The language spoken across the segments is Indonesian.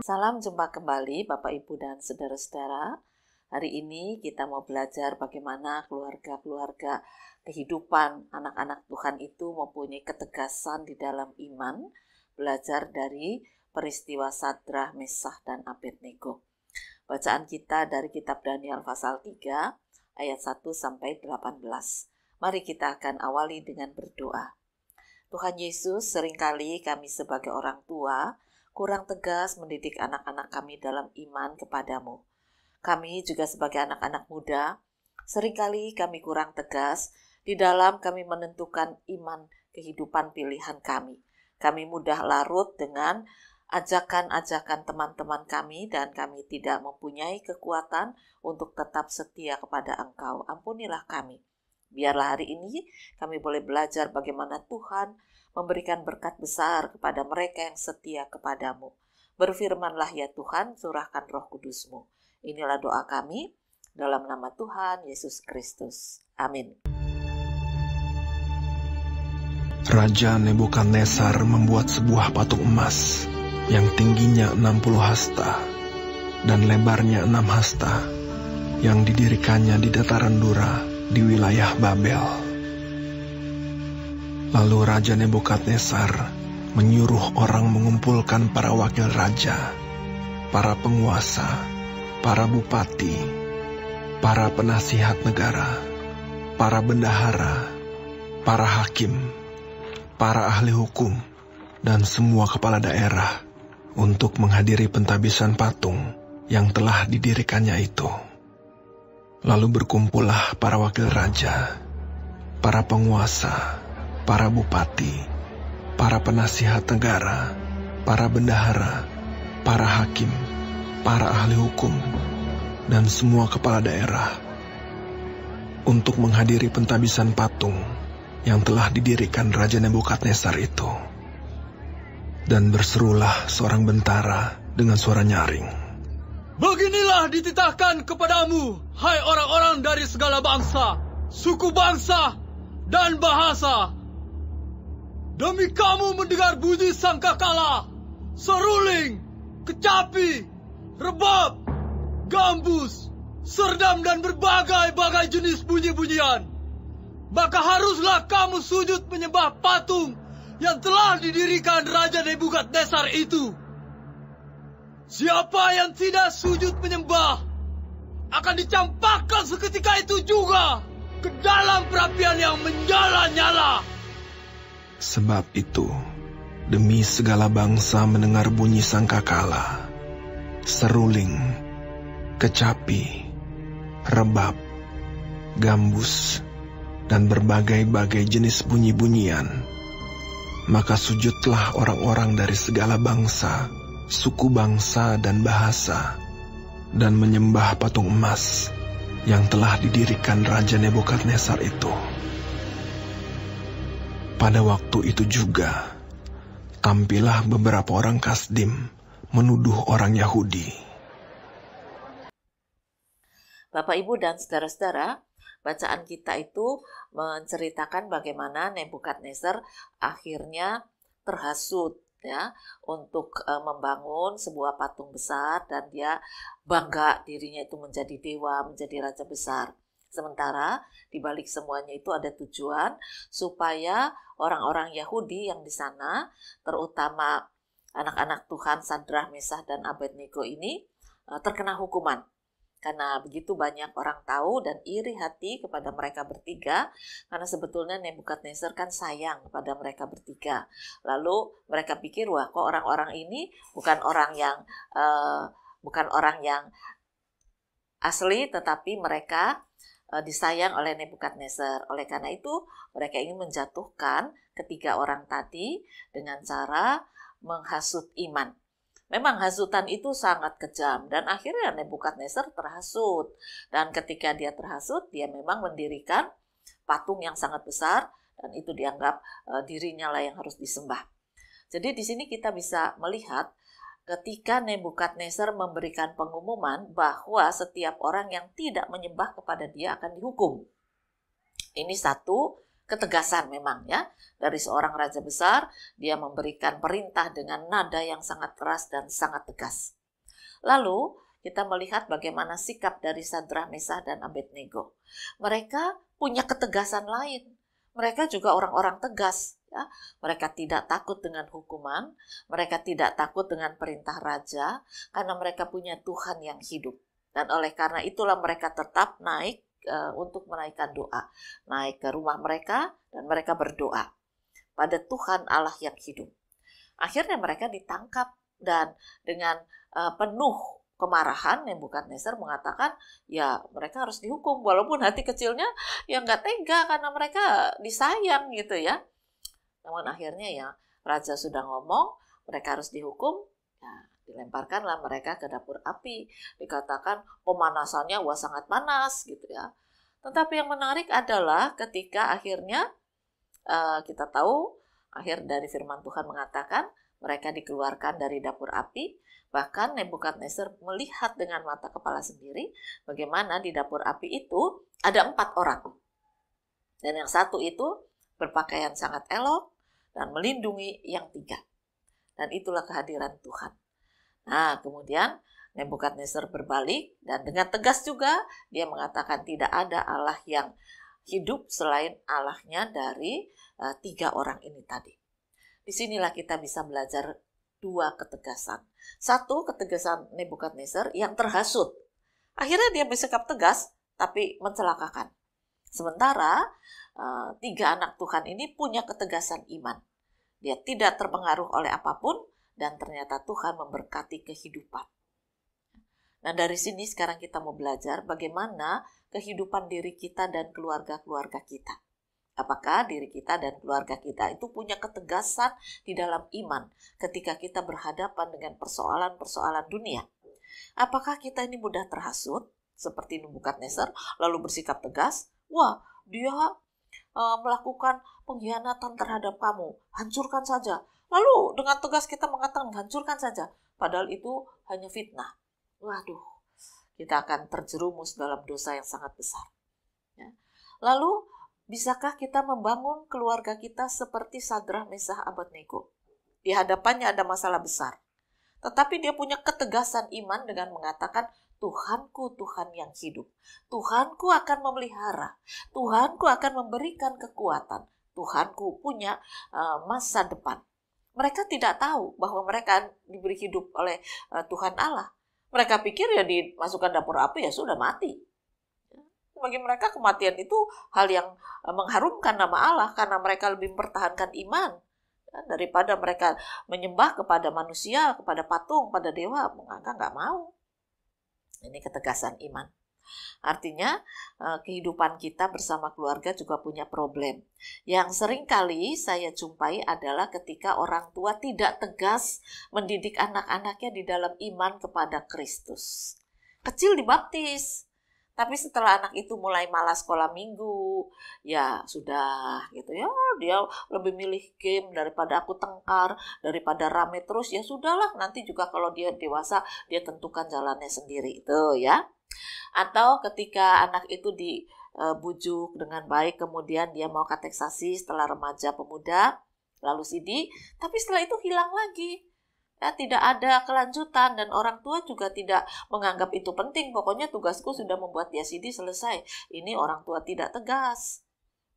Salam jumpa kembali Bapak Ibu dan saudara-saudara. Hari ini kita mau belajar bagaimana keluarga-keluarga kehidupan anak-anak Tuhan itu mempunyai ketegasan di dalam iman. Belajar dari peristiwa Sadrah, Mesakh, dan Abednego. Bacaan kita dari kitab Daniel pasal 3 ayat 1 sampai 18. Mari kita akan awali dengan berdoa. Tuhan Yesus, seringkali kami sebagai orang tua kurang tegas mendidik anak-anak kami dalam iman kepadamu. Kami juga sebagai anak-anak muda, seringkali kami kurang tegas di dalam kami menentukan iman kehidupan pilihan kami. Kami mudah larut dengan ajakan-ajakan teman-teman kami dan kami tidak mempunyai kekuatan untuk tetap setia kepada Engkau. Ampunilah kami. Biarlah hari ini kami boleh belajar bagaimana Tuhan memberikan berkat besar kepada mereka yang setia kepadamu. Berfirmanlah ya Tuhan, curahkan Roh Kudus-Mu. Inilah doa kami dalam nama Tuhan Yesus Kristus. Amin. Raja Nebukadnezar membuat sebuah patung emas yang tingginya 60 hasta dan lebarnya 6 hasta yang didirikannya di dataran Dura di wilayah Babel. Lalu Raja Nebukadnezar menyuruh orang mengumpulkan para wakil raja, para penguasa, para bupati, para penasihat negara, para bendahara, para hakim, para ahli hukum, dan semua kepala daerah untuk menghadiri pentabisan patung yang telah didirikannya itu. Lalu berkumpullah para wakil raja, para penguasa, para bupati, para penasihat negara, para bendahara, para hakim, para ahli hukum, dan semua kepala daerah untuk menghadiri pentabisan patung yang telah didirikan Raja Nebukadnezar itu. Dan berserulah seorang bentara dengan suara nyaring. Beginilah dititahkan kepadamu, hai orang-orang dari segala bangsa, suku bangsa, dan bahasa. Demi kamu mendengar bunyi sangkakala, seruling, kecapi, rebab, gambus, serdam, dan berbagai-bagai jenis bunyi-bunyian, maka haruslah kamu sujud menyembah patung yang telah didirikan Raja Nebukadnezar itu. Siapa yang tidak sujud menyembah akan dicampakkan seketika itu juga ke dalam perapian yang menyala-nyala. Sebab itu, demi segala bangsa mendengar bunyi sangkakala, seruling, kecapi, rebab, gambus, dan berbagai-bagai jenis bunyi-bunyian, maka sujudlah orang-orang dari segala bangsa, suku bangsa, dan bahasa, dan menyembah patung emas yang telah didirikan Raja Nebukadnezar itu. Pada waktu itu juga, tampillah beberapa orang Kasdim menuduh orang Yahudi. Bapak, Ibu, dan saudara-saudara, bacaan kita itu menceritakan bagaimana Nebukadnezar akhirnya terhasut ya untuk membangun sebuah patung besar dan dia bangga dirinya itu menjadi dewa, menjadi raja besar. Sementara di balik semuanya itu ada tujuan supaya orang-orang Yahudi yang di sana, terutama anak-anak Tuhan Sadrah, Mesakh, dan Abednego ini terkena hukuman. Karena begitu banyak orang tahu dan iri hati kepada mereka bertiga, karena sebetulnya Nebukadnezar kan sayang kepada mereka bertiga. Lalu mereka pikir, wah kok orang-orang ini bukan orang yang asli, tetapi mereka disayang oleh Nebukadnezar. Oleh karena itu, mereka ingin menjatuhkan ketiga orang tadi dengan cara menghasut iman. Memang hasutan itu sangat kejam dan akhirnya Nebukadnezar terhasut. Dan ketika dia terhasut, dia memang mendirikan patung yang sangat besar dan itu dianggap dirinya lah yang harus disembah. Jadi di sini kita bisa melihat ketika Nebukadnezar memberikan pengumuman bahwa setiap orang yang tidak menyembah kepada dia akan dihukum. Ini satu ketegasan memang ya. Dari seorang raja besar, dia memberikan perintah dengan nada yang sangat keras dan sangat tegas. Lalu kita melihat bagaimana sikap dari Sadrak, Mesakh, dan Abednego. Mereka punya ketegasan lain. Mereka juga orang-orang tegas. Ya. Mereka tidak takut dengan hukuman, mereka tidak takut dengan perintah raja, karena mereka punya Tuhan yang hidup. Dan oleh karena itulah mereka tetap naik untuk menaikkan doa. Naik ke rumah mereka dan mereka berdoa pada Tuhan Allah yang hidup. Akhirnya mereka ditangkap dan dengan penuh kemarahan Nebukadnezar mengatakan ya mereka harus dihukum, walaupun hati kecilnya ya nggak tega karena mereka disayang gitu ya. Namun akhirnya ya raja sudah ngomong mereka harus dihukum, ya dilemparkanlah mereka ke dapur api. Dikatakan pemanasannya wah sangat panas gitu ya. Tetapi yang menarik adalah ketika akhirnya kita tahu akhir dari firman Tuhan mengatakan mereka dikeluarkan dari dapur api. Bahkan Nebukadnezar melihat dengan mata kepala sendiri bagaimana di dapur api itu ada 4 orang. Dan yang satu itu berpakaian sangat elok dan melindungi yang 3. Dan itulah kehadiran Tuhan. Nah, kemudian Nebukadnezar berbalik dan dengan tegas juga dia mengatakan tidak ada Allah yang hidup selain Allahnya dari 3 orang ini tadi. Disinilah kita bisa belajar 2 ketegasan. Satu, ketegasan Nebukadnezar yang terhasut. Akhirnya dia bersikap tegas, tapi mencelakakan. Sementara 3 anak Tuhan ini punya ketegasan iman. Dia tidak terpengaruh oleh apapun, dan ternyata Tuhan memberkati kehidupan. Nah, dari sini sekarang kita mau belajar bagaimana kehidupan diri kita dan keluarga-keluarga kita. Apakah diri kita dan keluarga kita itu punya ketegasan di dalam iman ketika kita berhadapan dengan persoalan-persoalan dunia? Apakah kita ini mudah terhasut seperti Nebukadnezar lalu bersikap tegas? Wah, dia melakukan pengkhianatan terhadap kamu, hancurkan saja. Lalu dengan tegas kita mengatakan hancurkan saja, padahal itu hanya fitnah. Waduh, kita akan terjerumus dalam dosa yang sangat besar. Ya. Lalu bisakah kita membangun keluarga kita seperti Sadrak, Mesakh, Abednego? Di hadapannya ada masalah besar. Tetapi dia punya ketegasan iman dengan mengatakan, Tuhanku Tuhan yang hidup. Tuhanku akan memelihara. Tuhanku akan memberikan kekuatan. Tuhanku punya masa depan. Mereka tidak tahu bahwa mereka diberi hidup oleh Tuhan Allah. Mereka pikir ya dimasukkan dapur api ya sudah mati. Bagi mereka kematian itu hal yang mengharumkan nama Allah karena mereka lebih mempertahankan iman daripada mereka menyembah kepada manusia, kepada patung, pada dewa. Mereka nggak mau. Ini ketegasan iman. Artinya kehidupan kita bersama keluarga juga punya problem. Yang sering kali saya jumpai adalah ketika orang tua tidak tegas mendidik anak-anaknya di dalam iman kepada Kristus. Kecil dibaptis, tapi setelah anak itu mulai malas sekolah minggu, ya sudah gitu ya, dia lebih milih game daripada aku tengkar, daripada rame terus, ya sudahlah nanti juga kalau dia dewasa dia tentukan jalannya sendiri itu ya. Atau ketika anak itu dibujuk dengan baik, kemudian dia mau kateksasi setelah remaja pemuda, lalu CD, tapi setelah itu hilang lagi. Ya, tidak ada kelanjutan dan orang tua juga tidak menganggap itu penting. Pokoknya tugasku sudah membuat dia CD selesai. Ini orang tua tidak tegas.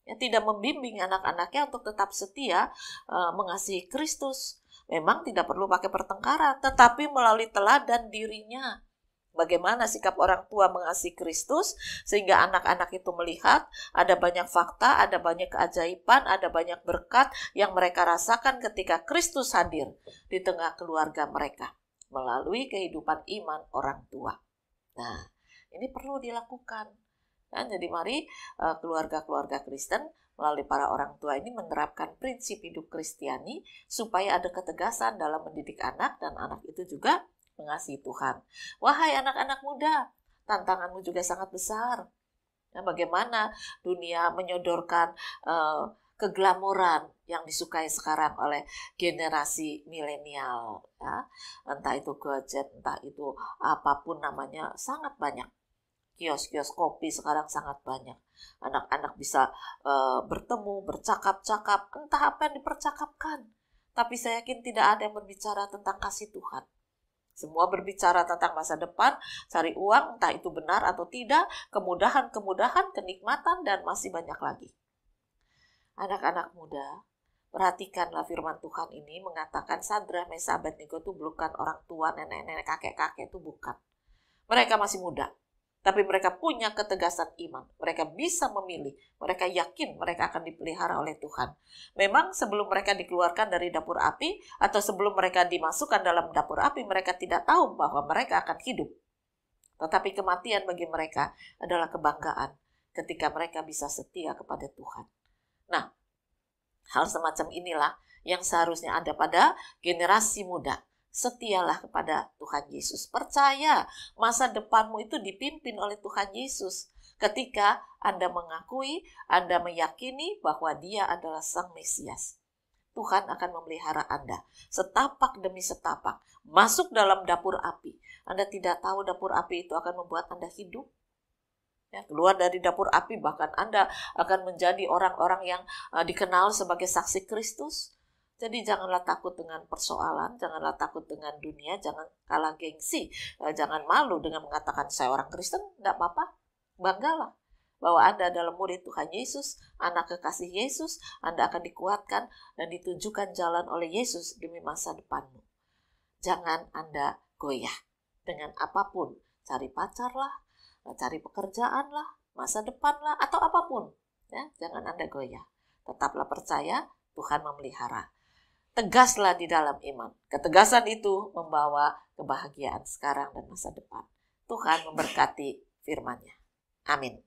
Ya, tidak membimbing anak-anaknya untuk tetap setia mengasihi Kristus. Memang tidak perlu pakai pertengkaran, tetapi melalui teladan dirinya. Bagaimana sikap orang tua mengasihi Kristus sehingga anak-anak itu melihat ada banyak fakta, ada banyak keajaiban, ada banyak berkat yang mereka rasakan ketika Kristus hadir di tengah keluarga mereka melalui kehidupan iman orang tua. Nah, ini perlu dilakukan. Nah, jadi mari keluarga-keluarga Kristen melalui para orang tua ini menerapkan prinsip hidup Kristiani supaya ada ketegasan dalam mendidik anak dan anak itu juga mengasihi Tuhan. Wahai anak-anak muda, tantanganmu juga sangat besar. Nah, bagaimana dunia menyodorkan keglamoran yang disukai sekarang oleh generasi milenial, ya? Entah itu gadget, entah itu apapun namanya, sangat banyak. Kios-kios kopi sekarang sangat banyak. Anak-anak bisa bertemu, bercakap-cakap, entah apa yang dipercakapkan. Tapi saya yakin tidak ada yang berbicara tentang kasih Tuhan. Semua berbicara tentang masa depan, cari uang, entah itu benar atau tidak, kemudahan-kemudahan, kenikmatan, dan masih banyak lagi. Anak-anak muda, perhatikanlah firman Tuhan ini mengatakan Sadrak, Mesakh, Abednego itu bukan orang tua, nenek-nenek, kakek-kakek, itu bukan. Mereka masih muda, tapi mereka punya ketegasan iman. Mereka bisa memilih, mereka yakin mereka akan dipelihara oleh Tuhan. Memang sebelum mereka dikeluarkan dari dapur api, atau sebelum mereka dimasukkan dalam dapur api, mereka tidak tahu bahwa mereka akan hidup. Tetapi kematian bagi mereka adalah kebanggaan ketika mereka bisa setia kepada Tuhan. Nah, hal semacam inilah yang seharusnya ada pada generasi muda. Setialah kepada Tuhan Yesus. Percaya masa depanmu itu dipimpin oleh Tuhan Yesus. Ketika Anda mengakui, Anda meyakini bahwa Dia adalah Sang Mesias. Tuhan akan memelihara Anda setapak demi setapak. Masuk dalam dapur api. Anda tidak tahu dapur api itu akan membuat Anda hidup. Ya, keluar dari dapur api, bahkan Anda akan menjadi orang-orang yang dikenal sebagai saksi Kristus. Jadi janganlah takut dengan persoalan, janganlah takut dengan dunia, jangan kalah gengsi, jangan malu dengan mengatakan saya orang Kristen, tidak apa-apa. Banggalah bahwa Anda adalah murid Tuhan Yesus, anak kekasih Yesus, Anda akan dikuatkan dan ditunjukkan jalan oleh Yesus demi masa depanmu. Jangan Anda goyah dengan apapun, cari pacar lah, cari pekerjaan lah, masa depan lah, atau apapun. Ya, jangan Anda goyah. Tetaplah percaya Tuhan memelihara. Tegaslah di dalam iman. Ketegasan itu membawa kebahagiaan sekarang dan masa depan. Tuhan memberkati firman-Nya. Amin.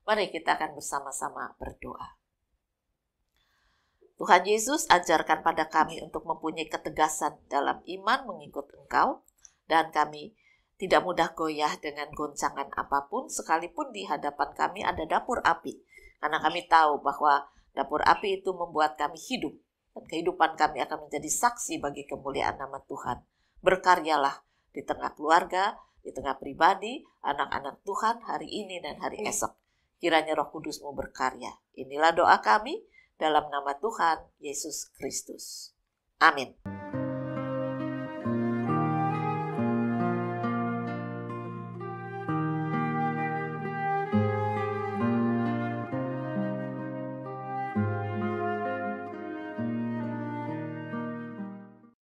Mari kita akan bersama-sama berdoa. Tuhan Yesus, ajarkan pada kami untuk mempunyai ketegasan dalam iman mengikut Engkau, dan kami tidak mudah goyah dengan goncangan apapun, sekalipun di hadapan kami ada dapur api. Karena kami tahu bahwa dapur api itu membuat kami hidup. Dan kehidupan kami akan menjadi saksi bagi kemuliaan nama Tuhan. Berkaryalah di tengah keluarga, di tengah pribadi, anak-anak Tuhan hari ini dan hari esok. Kiranya Roh Kudus-Mu berkarya. Inilah doa kami dalam nama Tuhan Yesus Kristus. Amin.